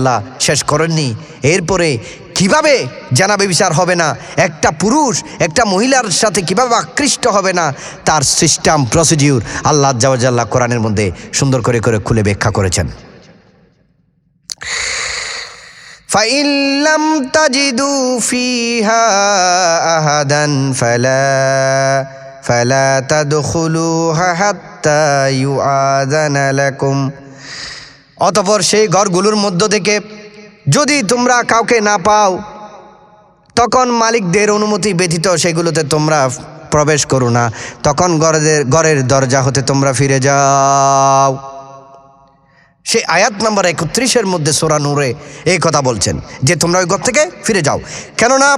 আল্লাহ শেষ করেননি। এরপরে কিভাবে জানাবে বিচার হবে না, একটা পুরুষ একটা মহিলার সাথে কিভাবে আকৃষ্ট হবে না, তার সিস্টেম প্রসিডিউর আল্লাহ আজ্জা ওয়া জাল্লা কোরআনের মধ্যে সুন্দর করে করে খুলে ব্যাখ্যা করেছেন। فَإِن لَّمْ تَجِدُوا فِيهَا أَحَدًا فَلَا تَدْخُلُوهَا حَتَّى يُؤَذَنَ لَكُمْ। অতঃপর সেই ঘরগুলোর মধ্য থেকে যদি তোমরা কাউকে না পাও, তখন মালিকদের অনুমতি ব্যতীত সেগুলোতে তোমরা প্রবেশ করো না, তখন ঘরের দরজা হতে তোমরা ফিরে যাও। সেই আয়াত নম্বর 31 মধ্যে সূরা নূরে এই কথা বলছেন যে তোমরা ওই ঘর থেকে ফিরে যাও। কেননা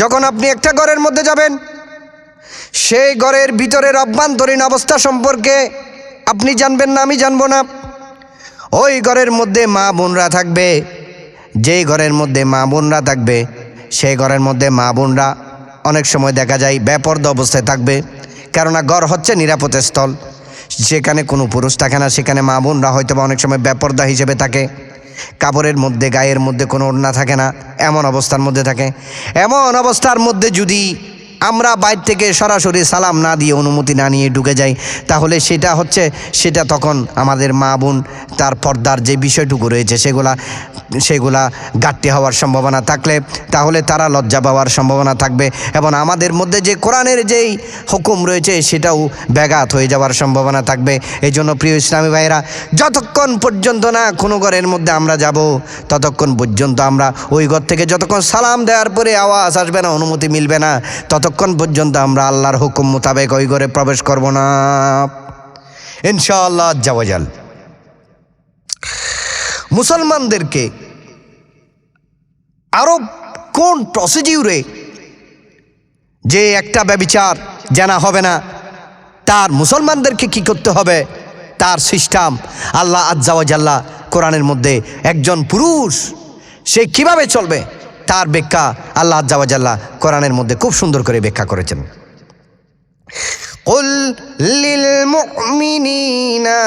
যখন আপনি একটা ঘরের মধ্যে যাবেন, সেই ঘরের ভিতরের অভ্যন্তরীণ অবস্থা সম্পর্কে আপনি জানবেন না, আমি জানবো না। ওই ঘরের মধ্যে মা বোনরা থাকবে, যেই ঘরের মধ্যে মা বোনরা থাকবে সেই ঘরের মধ্যে মা বোনরা অনেক সময় দেখা যায় বেপরদা অবস্থায় থাকবে, কেননা ঘর হচ্ছে নিরাপদ স্থল, সেখানে কোনো পুরুষ থাকে না, সেখানে মা বোনরা হয়তো বা অনেক সময় বেপরদা হিসেবে থাকে, কাপড়ের মধ্যে গায়ের মধ্যে কোনো ওড়না থাকে না, এমন অবস্থার মধ্যে থাকে। এমন অবস্থার মধ্যে যদি আমরা বাইরে থেকে সরাসরি সালাম না দিয়ে অনুমতি না নিয়ে ঢুকে যাই, তাহলে সেটা তখন আমাদের মা বোন তার পর্দার যে বিষয়টুকু রয়েছে সেগুলা ঘাটতি হওয়ার সম্ভাবনা থাকলে তাহলে তারা লজ্জা পাওয়ার সম্ভাবনা থাকবে, এবং আমাদের মধ্যে যে কোরআনের যেই হুকুম রয়েছে সেটাও ব্যাঘাত হয়ে যাওয়ার সম্ভাবনা থাকবে। এই জন্য প্রিয় ইসলামী ভাইরা, যতক্ষণ পর্যন্ত না কোনো ঘরের মধ্যে আমরা যাব, ততক্ষণ পর্যন্ত আমরা ওই ঘর থেকে যতক্ষণ সালাম দেওয়ার পরে আওয়াজ আসবে না, অনুমতি মিলবে না, ততক্ষণ পর্যন্ত আমরা আল্লাহর হুকুম মোতাবেক ওই ঘরে প্রবেশ করব না ইনশাআল্লাহ আজ্জা ওয়া জাল। মুসলমানদেরকে আরো কোন প্রসিডিউরে যে একটা ব্যভিচার জানা হবে না, তার মুসলমানদেরকে কি করতে হবে, তার সিস্টেম আল্লাহ আজ্জা ওয়া জাল্লা কোরআনের মধ্যে একজন পুরুষ সে কিভাবে চলবে তার ব্যাখ্যা আল্লাহ আজ্জা ওয়া জাল্লা কোরআনের মধ্যে খুব সুন্দর করে ব্যাখ্যা করেছেন। কুল লিল মুমিনিনা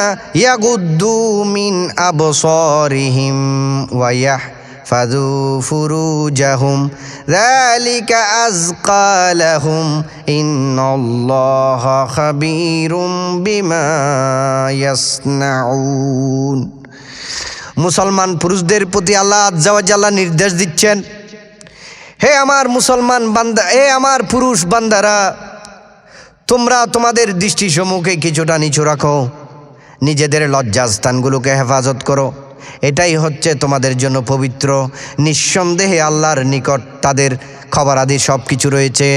ইয়াগুদ্দু মিন আবসারিহিম ওয়া ইয়াহফাযু ফুরুজাহুম যালিকা আযকা লাহুম ইন্নাল্লাহা খাবীরুম বিমা ইয়াসনাউন। মুসলমান পুরুষদের প্রতি আল্লাহ আজ্জা ওয়া জাল্লা নির্দেশ দিচ্ছেন, হে আমার মুসলমান বান্দা, হে আমার পুরুষ বান্দারা, তোমরা তোমাদের দৃষ্টি সম্মুখে কিছুটা নিচু রাখো, নিজেদের লজ্জাস্থানগুলোকে হেফাজত করো, এটাই হচ্ছে তোমাদের জন্য পবিত্র। নিঃসন্দেহে আল্লাহর নিকট তাদের খবরাদি সব কিছু রয়েছে।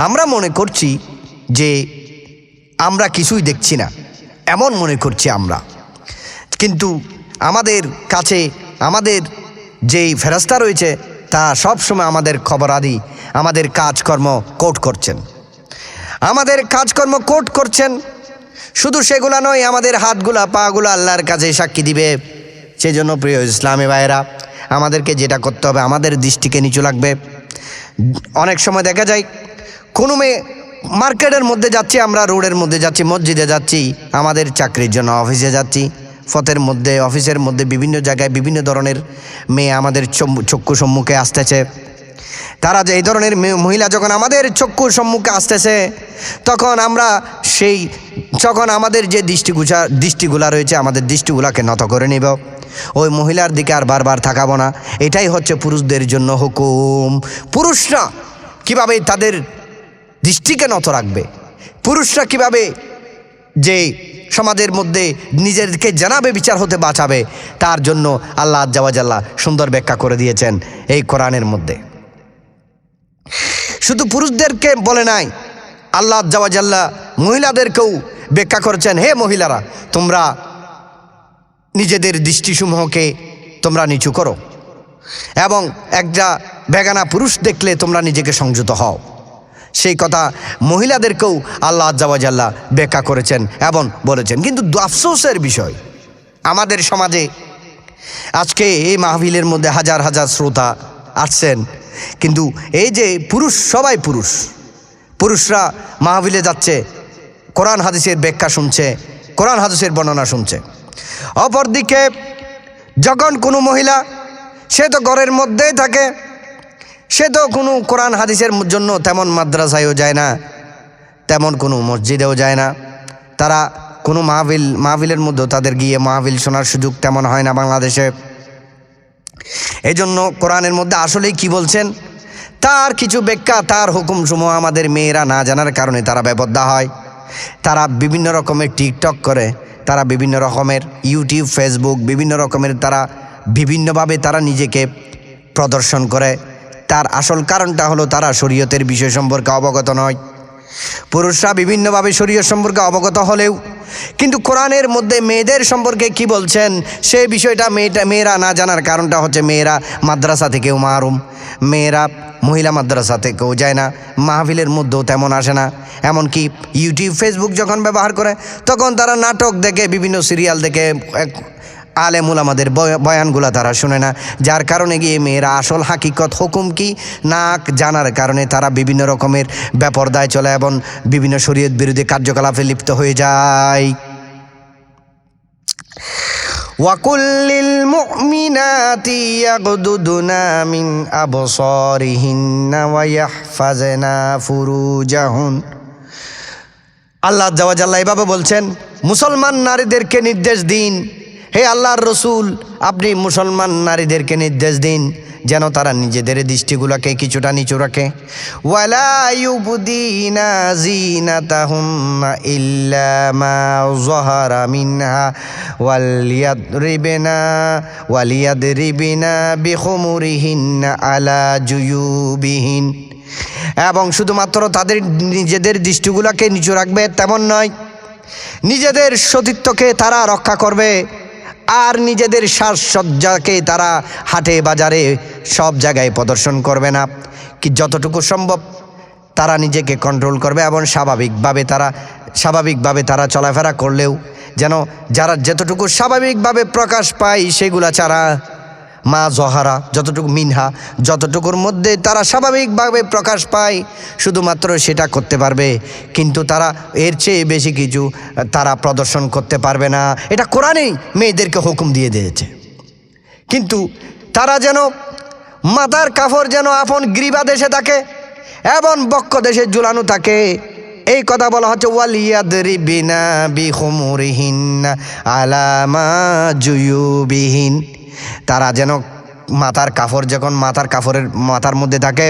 আমরা মনে করছি যে আমরা কিছুই দেখছি না, এমন মনে করছি আমরা, কিন্তু আমাদের কাছে আমাদের যেই ফেরেশতা রয়েছে তা সবসময় আমাদের খবরাদি, আমাদের কাজকর্ম কোট করছেন, আমাদের কাজকর্ম কোট করছেন। শুধু সেগুলা নয়, আমাদের হাতগুলা পাগুলো আল্লাহর কাছে সাক্ষী দিবে। সেজন্য প্রিয় ইসলামী ভাইয়েরা, আমাদেরকে যেটা করতে হবে, আমাদের দৃষ্টিকে নিচু লাগবে। অনেক সময় দেখা যায় কোনো মেয়ে মার্কেটের মধ্যে যাচ্ছি, আমরা রোডের মধ্যে যাচ্ছি, মসজিদে যাচ্ছি, আমাদের চাকরির জন্য অফিসে যাচ্ছি, পথের মধ্যে অফিসের মধ্যে বিভিন্ন জায়গায় বিভিন্ন ধরনের মেয়ে আমাদের চক্ষু সম্মুখে আসতেছে। তারা যে এই ধরনের মহিলা যখন আমাদের চক্ষু সম্মুখে আসতেছে, তখন আমরা যখন আমাদের যে দৃষ্টিগুলা রয়েছে, আমাদের দৃষ্টিগুলাকে নত করে নিব, ওই মহিলার দিকে আর বারবার তাকাবো না। এটাই হচ্ছে পুরুষদের জন্য হুকুম। পুরুষরা কিভাবে তাদের দৃষ্টিকে নত রাখবে, পুরুষরা কিভাবে যে সমাজের মধ্যে নিজেদেরকে জানাবে, বিচার হতে বাঁচাবে, তার জন্য আল্লাহ আজ্জা ওয়া জাল্লা সুন্দর ব্যাখ্যা করে দিয়েছেন এই কোরআনের মধ্যে। শুধু পুরুষদেরকে বলে নাই, আল্লাহ আজ্জা ওয়া জাল্লা মহিলাদেরকেও ব্যাখ্যা করেছেন, হে মহিলারা, তোমরা নিজেদের দৃষ্টিসমূহকে তোমরা নিচু করো, এবং একটা বেগানা পুরুষ দেখলে তোমরা নিজেকে সংযত হও। সেই কথা মহিলাদেরকেও আল্লাহ আজ্জা ওয়া জাল্লা ব্যাখ্যা করেছেন এবং বলেছেন। কিন্তু আফসোসের বিষয়, আমাদের সমাজে আজকে এই মাহফিলের মধ্যে হাজার হাজার শ্রোতা আসছেন, কিন্তু এই যে পুরুষ, সবাই পুরুষরা মাহফিলে যাচ্ছে, কোরআন হাদিসের ব্যাখ্যা শুনছে, কোরআন হাদিসের বর্ণনা শুনছে, অপরদিকে যখন কোনো মহিলা, সে তো ঘরের মধ্যেই থাকে, সে তো কোনো কোরআন হাদিসের জন্য তেমন মাদ্রাসায়ও যায় না, তেমন কোনো মসজিদেও যায় না, তারা কোনো মাহফিলের মধ্যেও তাদের গিয়ে মাহফিল শোনার সুযোগ তেমন হয় না বাংলাদেশে। এই জন্য কোরআনের মধ্যে আসলেই কি বলছেন তার কিছু ব্যাখ্যা, তার হুকুমসমূহ আমাদের মেয়েরা না জানার কারণে তারা বেপরদা হয়। তারা বিভিন্ন রকমের টিকটক করে, তারা বিভিন্ন রকমের ইউটিউব, ফেসবুক, বিভিন্ন রকমের তারা বিভিন্নভাবে তারা নিজেকে প্রদর্শন করে। তার আসল কারণটা হলো তারা শরীয়তের বিষয় সম্পর্কে অবগত নয়। পুরুষরা বিভিন্নভাবে শরীয়ত সম্পর্কে অবগত হলেও কিন্তু কোরআনের মধ্যে মেয়েদের সম্পর্কে কি বলছেন সেই বিষয়টা মেয়েরা না জানার কারণটা হচ্ছে মেয়েরা মাদ্রাসা থেকেও মাহরুম, মেয়েরা মহিলা মাদ্রাসা থেকেও যায় না, মাহফিলের মধ্যেও তেমন আসে না। এমনকি ইউটিউব, ফেসবুক যখন ব্যবহার করে তখন তারা নাটক দেখে, বিভিন্ন সিরিয়াল দেখে, আলেম উলামাদের বয়ানগুলো তারা শুনে না, যার কারণে গিয়ে মেয়েরা আসল হাকিকত হুকুম কি না জানার কারণে তারা বিভিন্ন রকমের বেপরদায় চলে এবং বিভিন্ন শরীয়ত বিরোধী কার্যকলাপে লিপ্ত হয়ে যায়। ওয়াকুল্লিল মুমিনাতি ইয়াগদুদুনা মিন আবসারিহিন্না ওয়া ইয়াহফাজনা ফুরুজাহুন। আল্লাহ জাল্লা এভাবে বলছেন, মুসলমান নারীদেরকে নির্দেশ দিন, হে আল্লাহর রসুল আপনি মুসলমান নারীদেরকে নির্দেশ দিন যেন তারা নিজেদের দৃষ্টিগুলোকে কিছুটা নিচু রাখে। ওয়ালা ইউবদিনা জিনাতাহুন্না ইল্লা মা যাহারা মিনহা ওয়ালিয়াদরিবিনা বিখুমুরিহিন্না আলা জুয়ুবিহিন। এবং শুধুমাত্র তাদের নিজেদের দৃষ্টিগুলোকে নিচু রাখবে তেমন নয়, নিজেদের সতীত্বকে তারা রক্ষা করবে আর নিজেদের সাজসজ্জাকে তারা হাটে বাজারে সব জায়গায় প্রদর্শন করবে না। কি যতটুকু সম্ভব তারা নিজেকে কন্ট্রোল করবে এবং স্বাভাবিকভাবে তারা চলাফেরা করলেও যেন যারা যতটুকু স্বাভাবিকভাবে প্রকাশ পায় সেগুলা ছাড়া মা জহারা যতটুকু মিনহা যতটুকুর মধ্যে তারা স্বাভাবিকভাবে প্রকাশ পায় শুধুমাত্র সেটা করতে পারবে, কিন্তু তারা এর চেয়ে বেশি কিছু তারা প্রদর্শন করতে পারবে না। এটা কোরআনেই মেয়েদেরকে হুকুম দিয়ে দিয়েছে। কিন্তু তারা যেন মাথার কাপড় যেন আপন গ্রীবা দেশে থাকে এবং বক্ষ দেশে ঝুলানো থাকে, এই কথা বলা হচ্ছে ওয়ালিয়াদরিবিনা বিখুমুরিহিন্না আলা মা জুয়ুবিহিন। তারা যেন মাথার কাপড় যখন মাথার মধ্যে থাকে,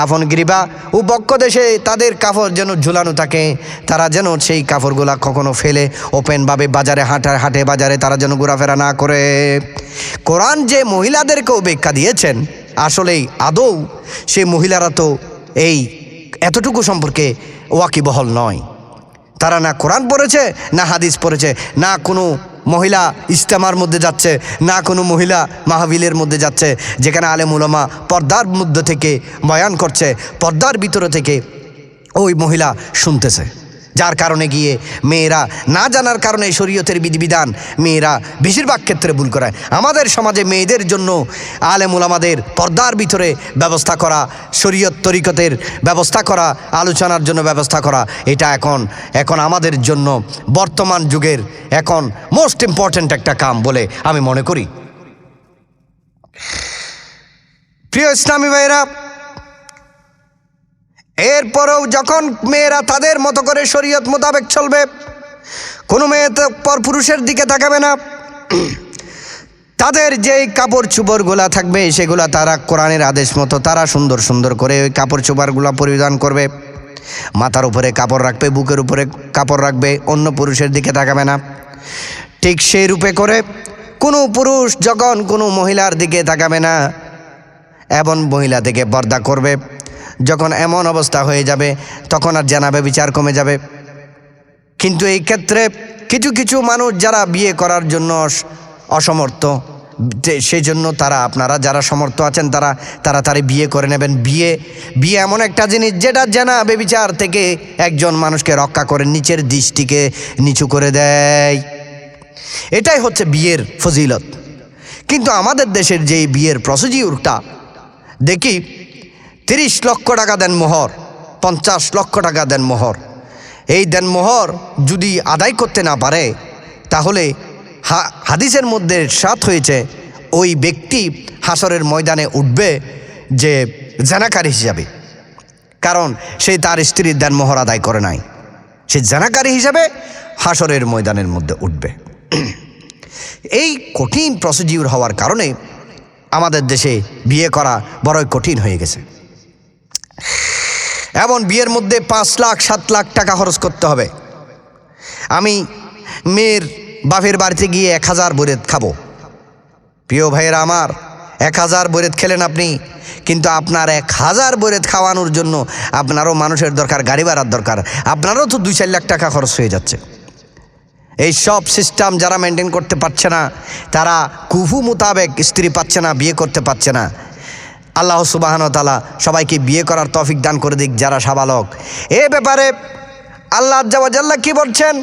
আপন গ্রীবা ও বক্ষ দেশে তাদের কাপড় যেন ঝুলানো থাকে, তারা যেন সেই কাপড়গুলা কখনো ফেলে ওপেনভাবে বাজারে হাটে বাজারে তারা যেন ঘোরাফেরা না করে। কোরআন যে মহিলাদেরকেও ব্যাখ্যা দিয়েছেন, আসলেই আদৌ সেই মহিলারা তো এই এতটুকু সম্পর্কে ওয়াকিবহল নয়। তারা না কোরআন পড়েছে না হাদিস পড়েছে, না কোনো মহিলা ইজতেমার মধ্যে যাচ্ছে, না কোনো মহিলা মাহফিলের মধ্যে যাচ্ছে যেখানে আলেম উলামা পর্দার মধ্যে থেকে বয়ান করছে, পর্দার ভিতরে থেকে ওই মহিলা শুনতেছে। যার কারণে গিয়ে মেয়েরা না জানার কারণে শরীয়তের বিধিবিধান মেয়েরা বেশিরভাগ ক্ষেত্রে ভুল করায়। আমাদের সমাজে মেয়েদের জন্য আলেম উলামাদের পর্দার ভিতরে ব্যবস্থা করা, শরীয়ত তরিকতের ব্যবস্থা করা, আলোচনার জন্য ব্যবস্থা করা, এটা এখন আমাদের জন্য বর্তমান যুগের এখন মোস্ট ইম্পর্ট্যান্ট একটা কাম বলে আমি মনে করি। প্রিয় ইসলামী ভাইরা, এরপরেও যখন মেয়েরা তাদের মতো করে শরীয়ত মোতাবেক চলবে, কোনো মেয়ে তো পরপুরুষের দিকে তাকাবে না, তাদের যেই কাপড় চোপড়গুলা থাকবে সেগুলা তারা কোরআনের আদেশ মতো তারা সুন্দর সুন্দর করে ওই কাপড় চোপড়গুলা পরিধান করবে, মাথার উপরে কাপড় রাখবে, বুকের উপরে কাপড় রাখবে, অন্য পুরুষের দিকে তাকাবে না। ঠিক সেই রূপে করে কোনো পুরুষ যখন কোনো মহিলার দিকে তাকাবে না এবং মহিলা থেকে পর্দা করবে, যখন এমন অবস্থা হয়ে যাবে তখন আর জানাবে বিচার কমে যাবে। কিন্তু এই ক্ষেত্রে কিছু কিছু মানুষ যারা বিয়ে করার জন্য অসমর্থ, সেই জন্য আপনারা যারা সমর্থ আছেন তারা তাড়াতাড়ি বিয়ে করে নেবেন। বিয়ে এমন একটা জিনিস যেটা জানা বেবিচার থেকে একজন মানুষকে রক্ষা করে, নিচের দৃষ্টিকে নিচু করে দেয়। এটাই হচ্ছে বিয়ের ফজিলত। কিন্তু আমাদের দেশের যে বিয়ের প্রসিডিউরটা দেখি, 30 লক্ষ টাকা দেন মোহর, 50 লক্ষ টাকা দেন মোহর। এই দেন মোহর যদি আদায় করতে না পারে তাহলে হাদিসের মধ্যে ইরশাদ হয়েছে ওই ব্যক্তি হাসরের ময়দানে উঠবে যে জানাকারী হিসাবে, কারণ সে তার স্ত্রীর দেনমোহর আদায় করে নাই। সে জানাকারী হিসাবে হাসরের ময়দানের মধ্যে উঠবে। এই কঠিন প্রসিডিউর হওয়ার কারণে আমাদের দেশে বিয়ে করা বড়ই কঠিন হয়ে গেছে। এমন বিয়ের মধ্যে 5 লাখ 7 লাখ টাকা খরচ করতে হবে। আমি মেয়ের বাপের বাড়িতে গিয়ে 1000 বরেদ খাবো। প্রিয় ভাইয়েরা আমার, 1000 বরেদ খেলেন আপনি, কিন্তু আপনার 1000 বরেদ খাওয়ানোর জন্য আপনারও মানুষের দরকার, গাড়ি ভাড়ার দরকার, আপনারও তো 2-4 লাখ টাকা খরচ হয়ে যাচ্ছে। এই সব সিস্টেম যারা মেনটেন করতে পারছে না, তারা কুফু মোতাবেক স্ত্রী পাচ্ছে না, বিয়ে করতে পারছে না। আল্লাহ সুবহানাহু ওয়া তাআলা সবাইকে বিয়ে করার তৌফিক দান করে দিক যারা সাবালক। এ ব্যাপারে আল্লাহ আজ্জা ওয়া জাল্লা কি বলছেন?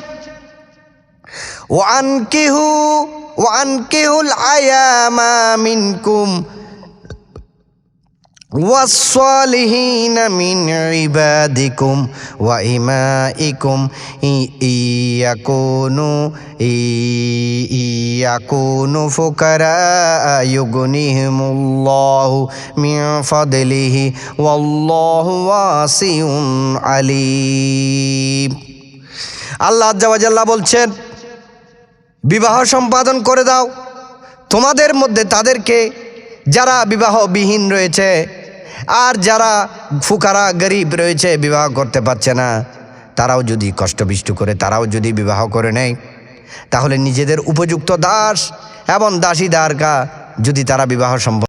ওয়ানকিহুল আয়ামা মিনকুম ওয়াস-সালিহিনা মিন ইবাদিকুম ওয়া ইমাইকুম ইয়াকুনু ফুকারা ইউগনিহিমুল্লাহু মিন ফাদলিহি ওয়াল্লাহু ওয়াসিউন আলিম। আল্লাহ আজ্জা ওয়া জাল্লা বলছেন, বিবাহ সম্পাদন করে দাও তোমাদের মধ্যে তাদেরকে যারা বিবাহবিহীন রয়েছে, আর যারা ফুকারা গরিব রয়েছে, বিবাহ করতে পারছে না, তারাও যদি কষ্টবিষ্ট করে তারাও যদি বিবাহ করে নেয়, তাহলে নিজেদের উপযুক্ত দাস এবং দাসীদারকা যদি তারা বিবাহ সম্পন্ন